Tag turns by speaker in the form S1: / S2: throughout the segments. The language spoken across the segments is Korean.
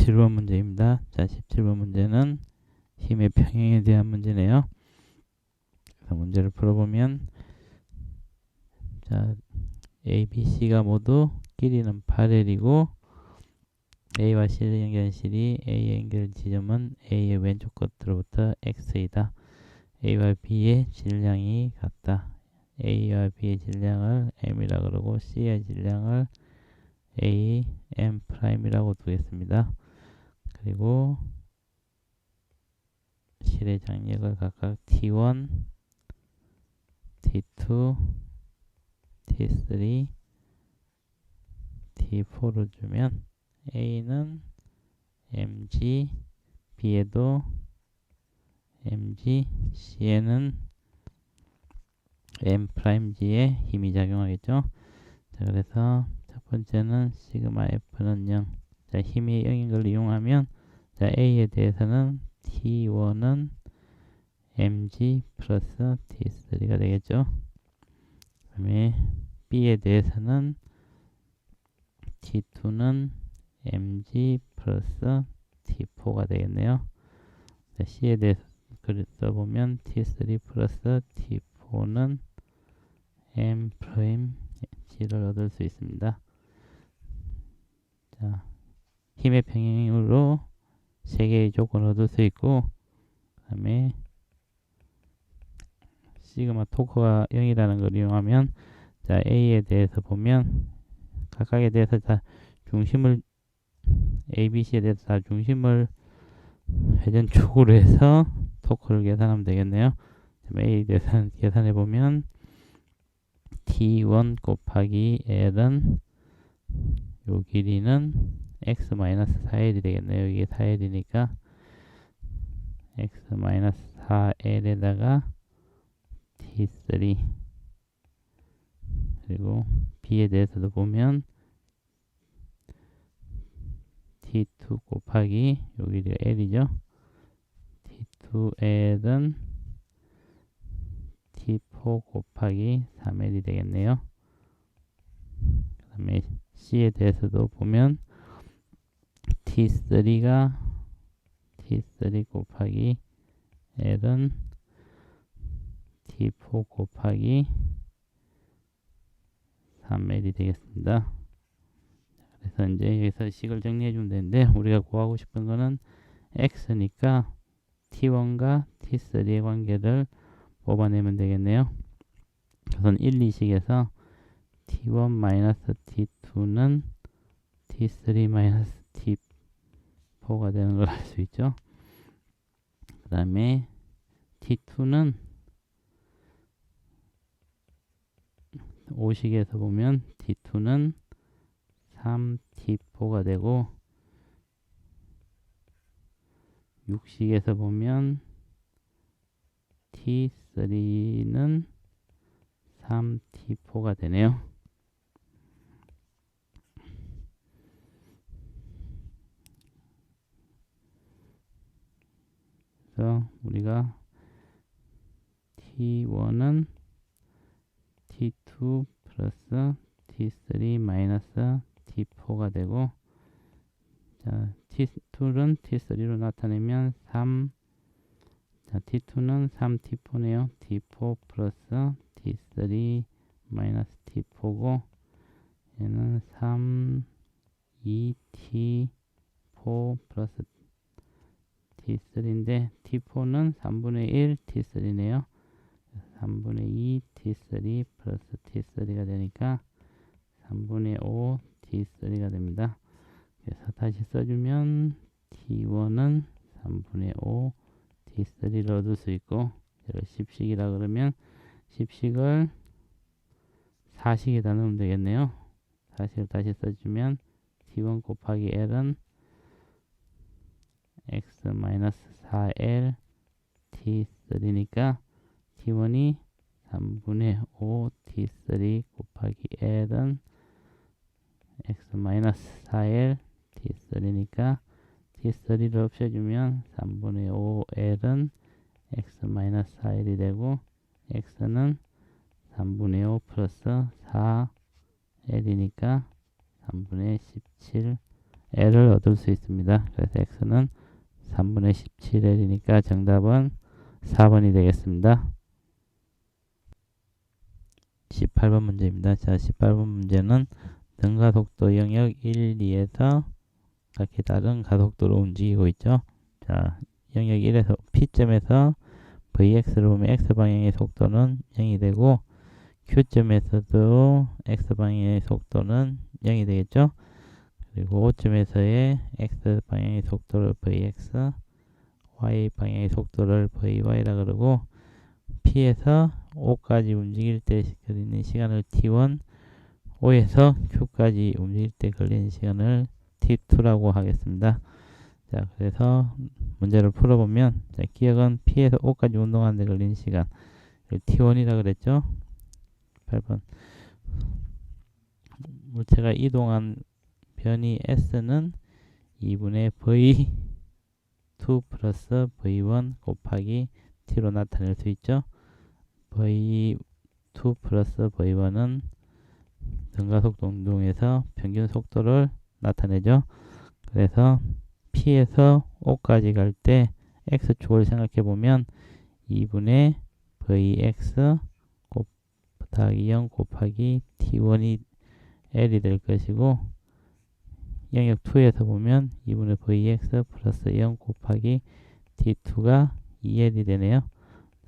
S1: 17번 문제입니다. 자, 17번 문제는 힘의 평행에 대한 문제네요. 그래서 문제를 풀어보면, 자, A, B, C가 모두 길이는 8L이고 A와 C를 연결한 실이 A의 연결 지점은 A의 왼쪽 끝으로부터 X이다. A와 B의 질량이 같다. A와 B의 질량을 M이라 그러고 C의 질량을 A, M'이라고 두겠습니다. 그리고 실의 장력을 각각 T1, T2, T3, T4로 주면 A는 mg, B에도 mg, C에는 m'g에 힘이 작용하겠죠. 자, 그래서 첫 번째는 시그마 F는 0. 자, 힘이 0인 걸 이용하면, 자, A에 대해서는 T1은 mg 플러스 T3가 되겠죠. 그 다음에 B에 대해서는 T2는 mg 플러스 T4가 되겠네요. 자, C에 대해서 글을 써보면 T3 플러스 T4는 m'g를 얻을 수 있습니다. 자, 힘의 평행으로 3개의 조건을 얻을 수 있고, 그 다음에 시그마 토크가 0이라는 걸 이용하면, 자, A에 대해서 보면 각각에 대해서 다 중심을 A, B, C에 대해서 다 중심을 회전축으로 해서 토크를 계산하면 되겠네요. A에 대해서 계산해 보면 T1 곱하기 L은 요 길이는 x-4L이 되겠네요. 이게 4L이니까 x-4L에다가 T3, 그리고 B에 대해서도 보면 T2 곱하기 요 길이가 L이죠. T2L은 T4 곱하기 3L이 되겠네요. 그 다음에 C에 대해서도 보면 T3가 T3 곱하기 L은 T4 곱하기 3L이 되겠습니다. 그래서 이제 여기서 식을 정리해 주면 되는데, 우리가 구하고 싶은 거는 X니까 T1과 T3의 관계를 뽑아내면 되겠네요. 우선 1, 2식에서 T1-T2는 T3-T4가 되는 걸 알 수 있죠. 그 다음에 T2는 5식에서 보면 T2는 3T4가 되고, 6식에서 보면 T3는 3T4가 되네요. 그래서 우리가 T1은 T2 플러스 T3 마이너스 T4가 되고, 자, T2는 T3로 나타내면 3, 자, T2는 3T4네요. T4 플러스 T3 마이너스 T4고, 얘는 3, 2T4 플러스 T3인데, T4는 3분의 1 T3네요. 3분의 2 T3 플러스 T3가 되니까 3분의 5 T3가 됩니다. 그래서 다시 써주면 T1은 3분의 5 T3를 얻을 수 있고, 이걸 10식이라 그러면 10식을 4식에다 넣으면 되겠네요. 4식을 다시 써주면 T1 곱하기 L은 x-4L T3니까 T1이 3분의 5 T3 곱하기 L은 x-4L T3니까 T3를 없애주면 3분의 5L은 x-4L이 되고, x는 3분의 5 플러스 4L이니까 3분의 L을 얻을 수 있습니다. 그래서 X는 3분의 17L이니까 정답은 4번이 되겠습니다. 18번 문제입니다. 자, 18번 문제는 등가속도 영역 1, 2에서 각기 다른 가속도로 움직이고 있죠. 자, 영역 1에서 P점에서 Vx를 보면 X방향의 속도는 0이 되고 Q점에서도 X방향의 속도는 0이 되겠죠. 그리고 O점에서의 X방향의 속도를 Vx, Y방향의 속도를 Vy라 그러고 P에서 O까지 움직일 때 걸리는 시간을 T1, O에서 Q까지 움직일 때 걸리는 시간을 T2라고 하겠습니다. 자, 그래서 문제를 풀어보면 자, 기억은 P에서 O까지 운동하는 데 걸리는 시간 T1이라 그랬죠. 8번 물체가 이동한 변이 S는 2분의 V2 플러스 V1 곱하기 T로 나타낼 수 있죠. V2 플러스 V1은 등가속도 운동에서 평균 속도를 나타내죠. 그래서 P에서 O까지 갈 때 X축을 생각해 보면 2분의 Vx 곱하기 0 곱하기 T1이 L이 될 것이고 영역 2에서 보면 2분의 Vx 플러스 0 곱하기 T2가 2L이 되네요.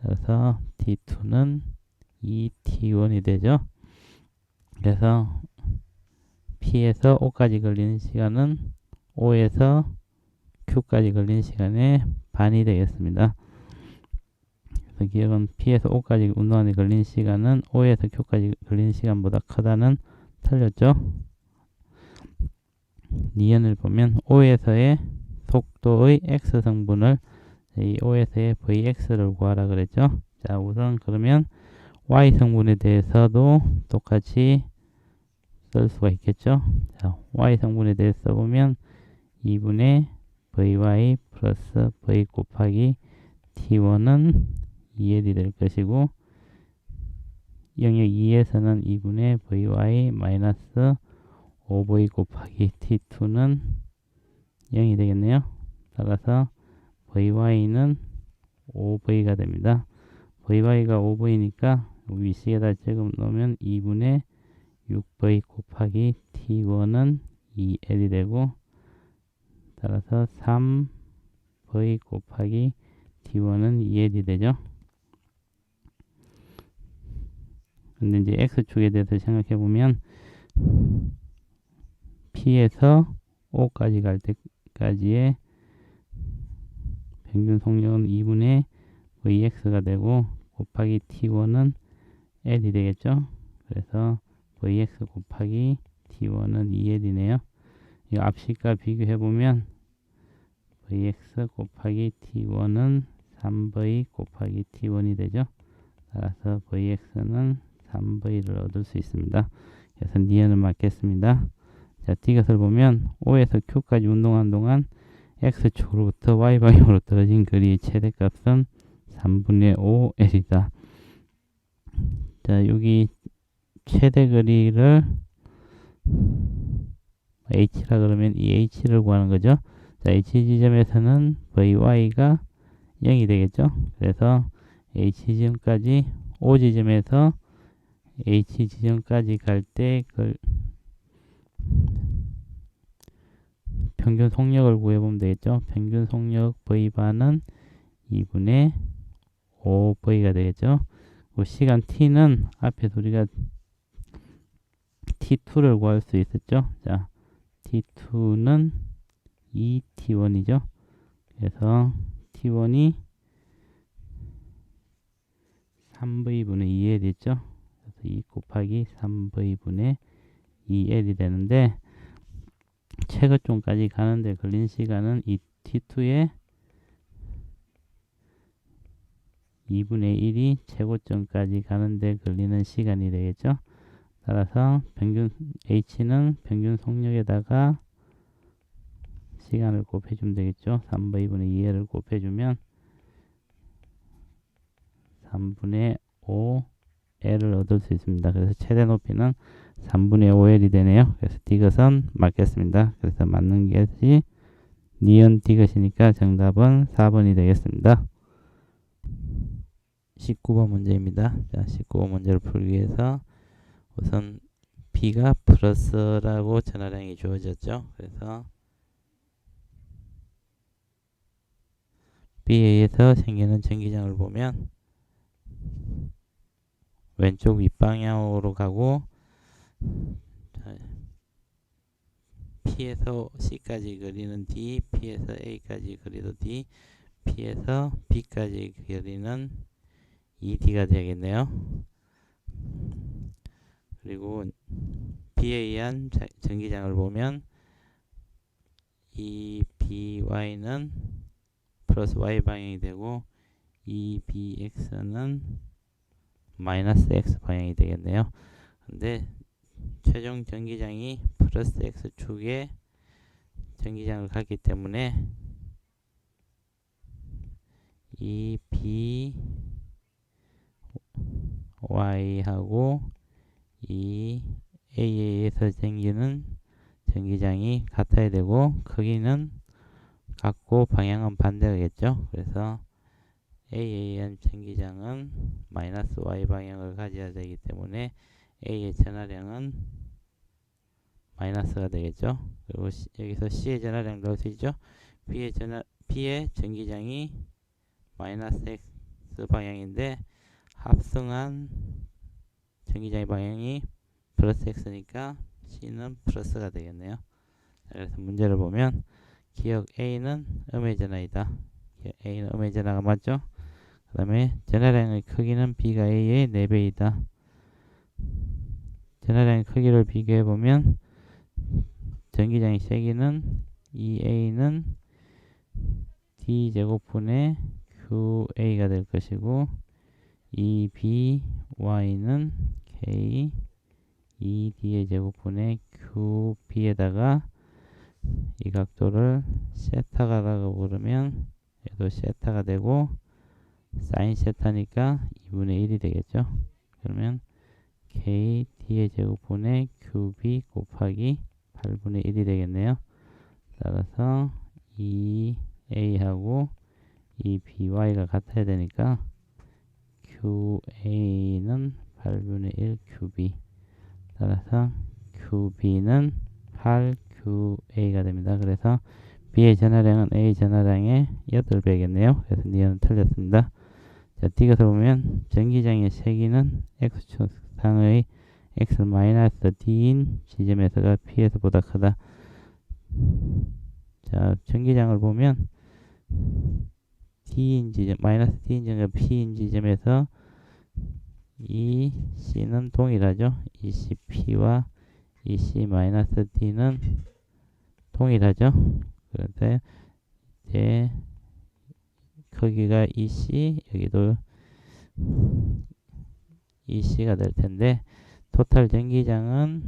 S1: 그래서 T2는 2T1이 되죠. 그래서 P에서 O까지 걸리는 시간은 O에서 Q까지 걸리는 시간의 반이 되겠습니다. 그래서 기억은 P에서 O까지 운동하는 데 걸리는 시간은 O에서 Q까지 걸리는 시간보다 크다는 틀렸죠. 니은을 보면 O에서의 속도의 X성분을 이 O에서의 Vx를 구하라 그랬죠. 자, 우선 그러면 Y성분에 대해서도 똑같이 쓸 수가 있겠죠. 자, Y성분에 대해서 써보면 2분의 Vy 플러스 V 곱하기 T1은 2L이 될 것이고 영역 2에서는 2분의 Vy 마이너스 5V 곱하기 T2는 0이 되겠네요. 따라서 Vy는 5V가 됩니다. Vy가 5V니까 위식에다 지금 넣으면 2분의 6V 곱하기 T1은 2L이 되고 따라서 3V 곱하기 T1은 2L이 되죠. 근데 이제 X축에 대해서 생각해 보면 P에서 O까지 갈 때까지의 평균 속력은 2분의 Vx가 되고 곱하기 T1은 L이 되겠죠. 그래서 Vx 곱하기 T1은 2L이네요. 이 앞식과 비교해 보면 Vx 곱하기 T1은 3V 곱하기 T1이 되죠. 따라서 Vx는 3V를 얻을 수 있습니다. 그래서 니은을 맞겠습니다. 자, D것을 보면 O에서 Q까지 운동하는 동안 X축으로부터 Y방향으로 떨어진 거리의 최대값은 3분의 5L이다. 자, 여기 최대 거리를 H라 그러면 이 H를 구하는 거죠. 자, H 지점에서는 Vy가 0이 되겠죠. 그래서 H 지점까지 O 지점에서 H 지점까지 갈 때 평균 속력을 구해보면 되겠죠. 평균 속력 V반은 2분의 5V가 되겠죠. 그 시간 T는 앞에서 우리가 T2를 구할 수 있었죠. 자, T2는 2T1이죠. 그래서 T1이 3V분의 2L 있죠. 그래서 2 곱하기 3V분의 2L이 되는데 최고점까지 가는데 걸린 시간은 이 T2의 2분의 1이 최고점까지 가는데 걸리는 시간이 되겠죠. 따라서 평균 H는 평균 속력에다가 시간을 곱해주면 되겠죠. 3분의 2L을 곱해주면 3분의 5L을 얻을 수 있습니다. 그래서 최대 높이는 3분의 5L이 되네요. 그래서 D것은 맞겠습니다. 그래서 맞는 것이 니은 D것이니까 정답은 4번이 되겠습니다. 19번 문제입니다. 자, 19번 문제를 풀기 위해서 우선 B가 플러스라고 전화량이 주어졌죠. 그래서 B에서 생기는 전기장을 보면 왼쪽 윗방향으로 가고 P에서 C까지 그리는 D, P에서 A까지 그리도 D, P에서 B까지 그리는 ED가 되겠네요. 그리고 B에 의한 전기장을 보면 EBY는 플러스 Y 방향이 되고 EBX는 마이너스 X 방향이 되겠네요. 근데 최종 전기장이 플러스 X축에 전기장을 갖기 때문에 이 BY하고 이 AA에서 생기는 전기장이 같아야 되고 크기는 같고 방향은 반대겠죠. 그래서 AAN 전기장은 마이너스 Y 방향을 가져야 되기 때문에 A의 전하량은 마이너스가 되겠죠. 그리고 여기서 C의 전하량 넣을 수 있죠. B의 전기장이 마이너스 X 방향인데 합성한 전기장의 방향이 플러스 X니까 C는 플러스가 되겠네요. 그래서 문제를 보면 기억 A는 음의 전하이다. A는 음의 전하가 맞죠? 그 다음에 전하량의 크기는 B가 A의 4배이다. 전하량의 크기를 비교해보면 전기장의 세기는 EA는 D제곱분의 QA가 될 것이고 EBY는 K ED의 제곱분의 QB에다가 이 각도를 세타가라고 부르면 얘도 세타가 되고 사인 세타니까 2분의 1이 되겠죠. 그러면 KD의 제곱분의 QB 곱하기 8분의 1이 되겠네요. 따라서 EA하고 EBY가 같아야 되니까 QA는 8분의 1 QB 따라서 QB는 8QA가 됩니다. 그래서 B의 전하량은 A 전하량의 8배겠네요. 그래서 니은 틀렸습니다. 자, D것을 보면 전기장의 세기는 X축상의 X-D인 지점에서가 P에서보다 크다. 자, 전기장을 보면 D인 지점, 마이너스 D인 지점과 P인 지점에서 이 C는 동일하죠. 이 CP와 이 C-D는 동일하죠. 그런데 이제 크기가 EC, 여기도 EC가 될 텐데 토탈 전기장은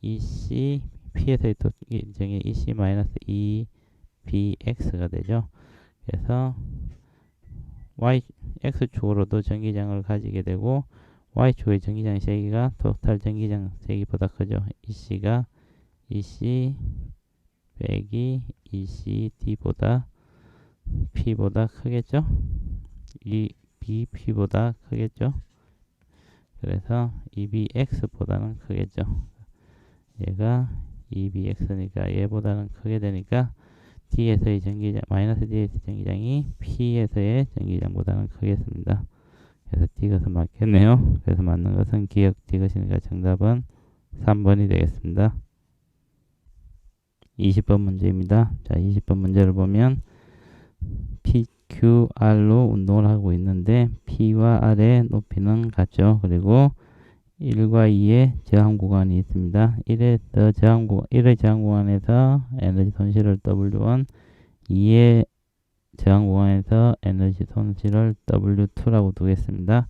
S1: EC, P에서의 전기장이 EC-EBX가 되죠. 그래서 X축으로도 전기장을 가지게 되고 Y축의 전기장의 세기가 토탈 전기장 세기보다 크죠. EC가 EC 빼기 ECD보다 P보다 크겠죠. 이 BP보다 크겠죠. 그래서 EBX보다는 크겠죠. 얘가 EBX니까 얘보다는 크게 되니까 D에서의 전기장, 마이너스 D에서의 전기장이 P에서의 전기장보다는 크겠습니다. 그래서 D것은 맞겠네요. 그래서 맞는 것은 기억 D것이니까 정답은 3번이 되겠습니다. 20번 문제입니다. 자, 20번 문제를 보면 PQR로 운동을 하고 있는데 P와 R의 높이는 같죠. 그리고 1과 2의 저항 구간이 있습니다. 1의 저항 구간에서 에너지 손실을 W1, 2의 저항 구간에서 에너지 손실을 W2라고 두겠습니다.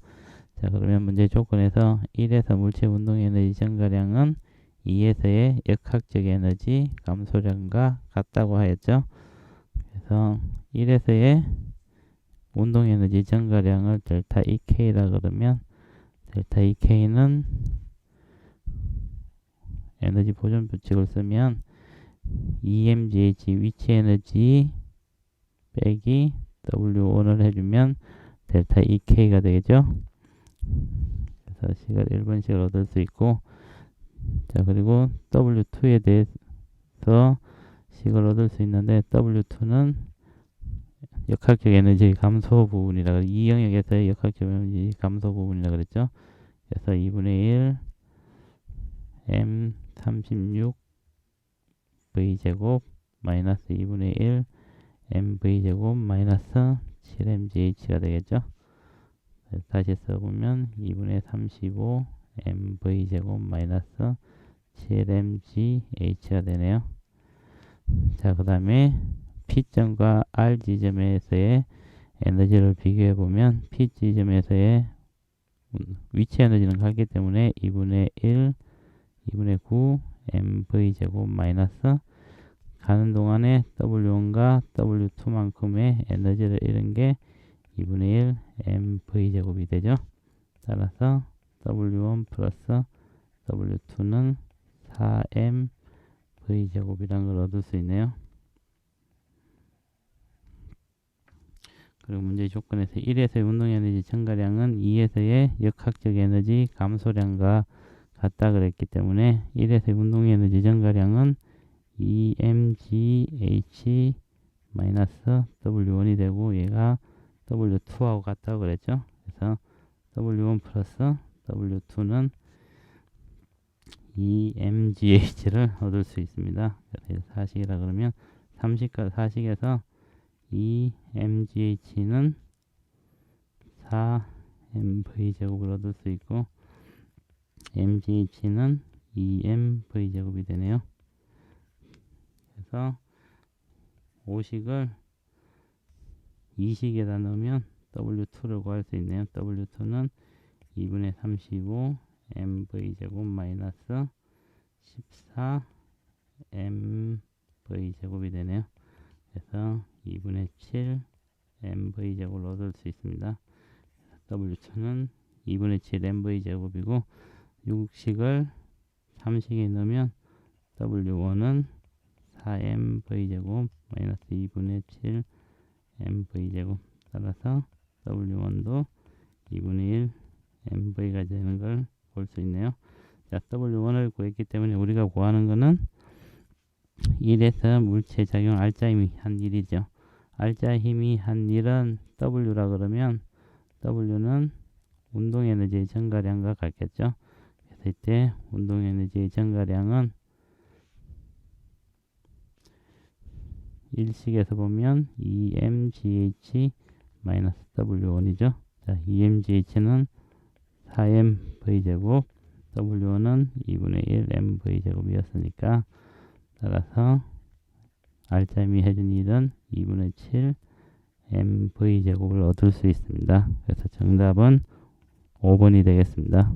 S1: 자, 그러면 문제 조건에서 1에서 물체 운동 에너지 증가량은 2에서의 역학적 에너지 감소량과 같다고 하였죠. 그래서 1에서의 운동 에너지 증가량을 델타 EK라 그러면 델타 EK는 에너지 보존 법칙을 쓰면 EMGH 위치 에너지 빼기 W1을 해주면 델타 EK가 되겠죠. 그래서 식을 1번씩을 얻을 수 있고, 자, 그리고 W2에 대해서 식을 얻을 수 있는데, W2는 역학적 에너지 감소 부분이라, 이 영역에서의 역학적 에너지 감소 부분이라 그랬죠. 그래서 2분의 1 M36 V제곱 마이너스 2분의 1 MV제곱 마이너스 7MGH가 되겠죠. 다시 써보면 2분의 35 MV제곱 마이너스 7MGH가 되네요. 자, 그 다음에 P점과 R 지점에서의 에너지를 비교해 보면 P 지점에서의 위치 에너지는 같기 때문에 2분의 1, 2분의 9 MV제곱 마이너스 가는 동안에 W1과 W2만큼의 에너지를 잃은 게 2분의 1 MV제곱이 되죠. 따라서 W1 플러스 W2는 4MV제곱이라는 걸 얻을 수 있네요. 그리고 문제 조건에서 1에서의 운동에너지 증가량은 2에서의 역학적 에너지 감소량과 같다 그랬기 때문에 1에서의 운동에너지 증가량은 EMGH 마이너스 W1이 되고, 얘가 W2하고 같다고 그랬죠. 그래서 W1 플러스 W2는 EMGH를 얻을 수 있습니다. 그래서 사식이라 그러면 30과 사식에서 EMGH는 4MV제곱을 얻을 수 있고, MGH는 2MV제곱이 되네요. 그래서 5식을 2식에다 넣으면 W2를 구할 수 있네요. W2는 2분의 35 MV제곱 마이너스 14 MV제곱이 되네요. 그래서 2분의 7 MV제곱을 얻을 수 있습니다. W2는 2분의 7 MV제곱이고, 6식을 3식에 넣으면 W1은 4MV제곱 마이너스 2분의 7 MV제곱, 따라서 W1도 2분의 1 MV가 되는 걸 볼 수 있네요. 자, W1을 구했기 때문에 우리가 구하는 거는 1에서 물체 작용 R자 힘이 한 일이죠. R자 힘이 한 일은 W라 그러면 W는 운동 에너지의 증가량과 같겠죠. 그래서 이때 운동 에너지의 증가량은 1식에서 보면 EMGH 마이너스 W1이죠. 자, EMGH는 4MV제곱, W1은 2분의 1 MV제곱이었으니까, 따라서 R자임이 해준 일은 2분의 7 MV제곱을 얻을 수 있습니다. 그래서 정답은 5번이 되겠습니다.